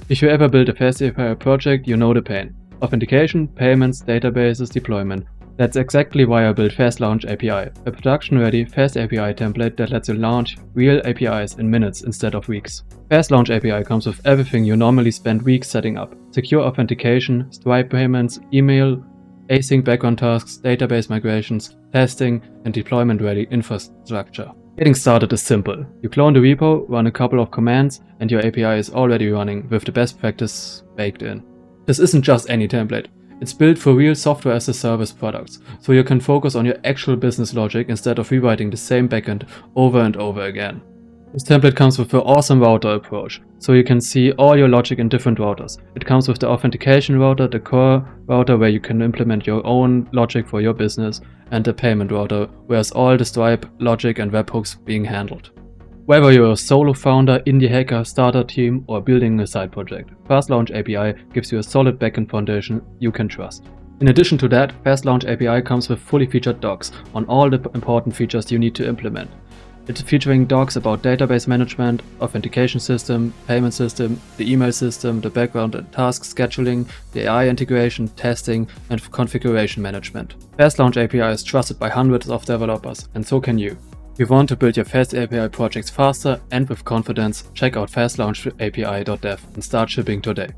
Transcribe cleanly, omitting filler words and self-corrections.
If you ever build a FastAPI project, you know the pain. Authentication, payments, databases, deployment. That's exactly why I built FastLaunchAPI, a production-ready FastAPI template that lets you launch real APIs in minutes instead of weeks. FastLaunchAPI comes with everything you normally spend weeks setting up: secure authentication, Stripe payments, email, async background tasks, database migrations, testing, and deployment-ready infrastructure. Getting started is simple. You clone the repo, run a couple of commands, and your API is already running with the best practice baked in. This isn't just any template. It's built for real software as a service products, so you can focus on your actual business logic instead of rewriting the same backend over and over again. This template comes with an awesome router approach, so you can see all your logic in different routers. It comes with the authentication router, the core router where you can implement your own logic for your business, and the payment router where it's all the Stripe logic and webhooks being handled. Whether you're a solo founder, indie hacker, starter team, or building a side project, FastLaunchAPI gives you a solid backend foundation you can trust. In addition to that, FastLaunchAPI comes with fully featured docs on all the important features you need to implement. It's featuring docs about database management, authentication system, payment system, the email system, the background and task scheduling, the AI integration, testing, and configuration management. FastLaunchAPI is trusted by hundreds of developers, and so can you. If you want to build your FastAPI projects faster and with confidence, check out FastLaunchAPI.dev and start shipping today.